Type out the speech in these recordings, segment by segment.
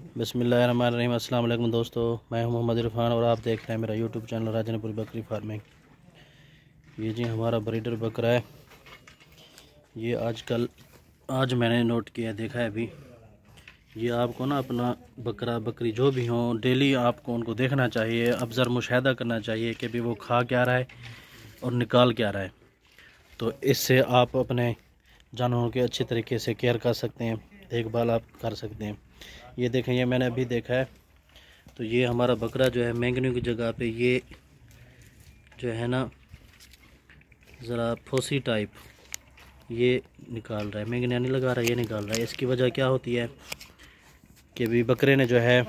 बिस्मिल्लाहिर्रहमानिर्रहीम। अस्सलाम वालेकुम दोस्तों, मैं हूं मोहम्मद इरफान और आप देख रहे हैं मेरा यूट्यूब चैनल राजनपुर बकरी फार्मिंग। ये जी हमारा ब्रीडर बकरा है। ये आज मैंने नोट किया, देखा है अभी। ये आपको ना अपना बकरा बकरी जो भी हो, डेली आपको उनको देखना चाहिए, ऑब्ज़र्व मुशाहिदा करना चाहिए कि भी वो खा क्या रहा है और निकाल क्या रहा है। तो इससे आप अपने जानवरों के अच्छे तरीके से केयर कर सकते हैं, देखभाल आप कर सकते हैं। ये देखें, ये मैंने अभी देखा है। तो ये हमारा बकरा जो है मैंगनी की जगह पे ये जो है ना ज़रा फोसी टाइप ये निकाल रहा है, मैंगनिया नहीं लगा रहा, ये निकाल रहा है। इसकी वजह क्या होती है कि भी बकरे ने जो है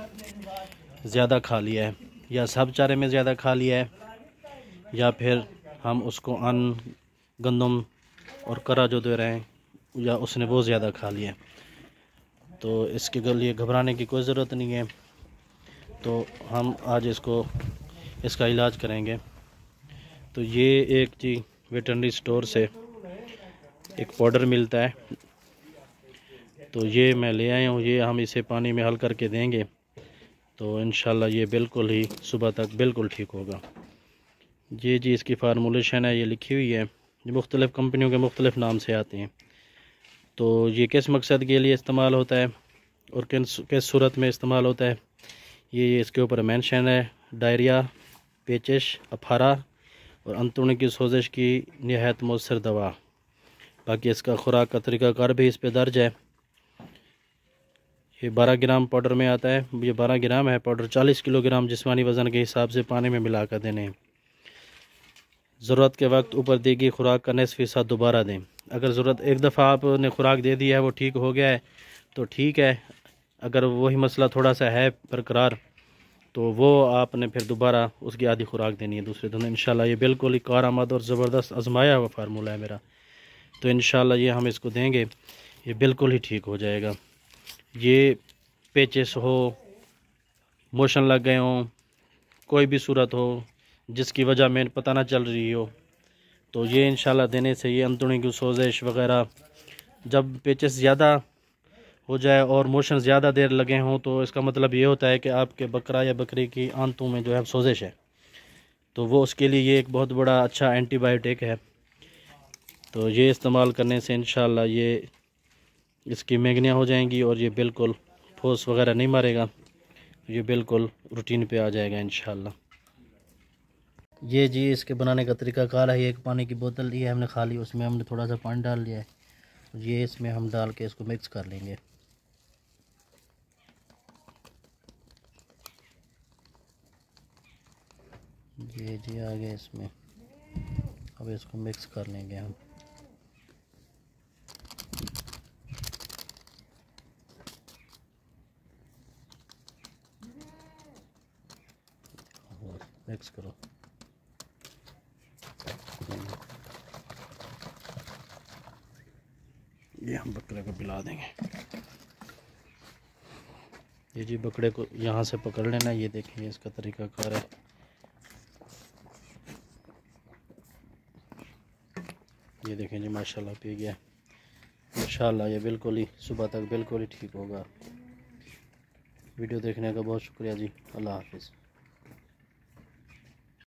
ज़्यादा खा लिया है, या सब चारे में ज़्यादा खा लिया है, या फिर हम उसको अन्न गंदम और करा जो दे रहे हैं, या उसने बहुत ज़्यादा खा लिया है। तो इसके लिए घबराने की कोई ज़रूरत नहीं है। तो हम आज इसका इलाज करेंगे। तो ये एक जी वेटरनरी स्टोर से एक पाउडर मिलता है, तो ये मैं ले आया हूँ। ये हम इसे पानी में हल करके देंगे तो इंशाल्लाह ये बिल्कुल ही सुबह तक बिल्कुल ठीक होगा। ये जी इसकी फार्मूलेशन है, ये लिखी हुई है। ये मुख्तलिफ़ कंपनियों के मुख्तलिफ़ नाम से आते हैं। तो ये किस मकसद के लिए इस्तेमाल होता है और किस सूरत में इस्तेमाल होता है, ये इसके ऊपर मेंशन है। डायरिया, पेचिश, अफारा और अंतड़ियों की सोजिश की निहायत मौसर दवा। बाकी इसका खुराक का तरीक़ाकार भी इस पे दर्ज है। ये 12 ग्राम पाउडर में आता है। ये 12 ग्राम है पाउडर। 40 किलोग्राम जिस्मानी वज़न के हिसाब से पानी में मिलाकर देने हैं। ज़रूरत के वक्त ऊपर दी गई खुराक का 90% दोबारा दें। अगर ज़रूरत एक दफ़ा आपने खुराक दे दी है, वो ठीक हो गया है तो ठीक है। अगर वही मसला थोड़ा सा है बरकरार, तो वो आपने फिर दोबारा उसकी आधी खुराक देनी है दूसरे दिन। इंशाल्लाह ये बिल्कुल ही कारआमद और ज़बरदस्त आजमाया हुआ फार्मूला है मेरा। तो इंशाल्लाह ये हम इसको देंगे, ये बिल्कुल ही ठीक हो जाएगा। ये पेचिस हो, मोशन लग गए हों, कोई भी सूरत हो जिसकी वजह में पता ना चल रही हो, तो ये इंशाल्लाह देने से ये अंतड़ियों की सोजिश वगैरह, जब पेचिस ज़्यादा हो जाए और मोशन ज़्यादा देर लगे हों, तो इसका मतलब ये होता है कि आपके बकरा या बकरी की आंतों में जो है सोजिश है। तो वो उसके लिए ये एक बहुत बड़ा अच्छा एंटीबायोटिक है। तो ये इस्तेमाल करने से इंशाल्लाह ये इसकी मैंगनियाँ हो जाएंगी और ये बिल्कुल फोस वगैरह नहीं मारेगा, ये बिल्कुल रूटीन पे आ जाएगा इंशाल्लाह। ये जी इसके बनाने का तरीका कार है। एक पानी की बोतल ली है हमने खाली, उसमें हमने थोड़ा सा पानी डाल लिया है। ये इसमें हम डाल के इसको मिक्स कर लेंगे। ये जी आ गया इसमें। अब इसको मिक्स कर लेंगे हम। मिक्स करो। ये हम बकरे को पिला देंगे। ये जी बकरे को यहाँ से पकड़ लेना। ये देखिए इसका तरीका कार है। ये देखें जी माशाल्लाह पी गया। इंशाल्लाह ये बिल्कुल ही सुबह तक बिल्कुल ही ठीक होगा। वीडियो देखने का बहुत शुक्रिया जी। अल्लाह हाफिज़।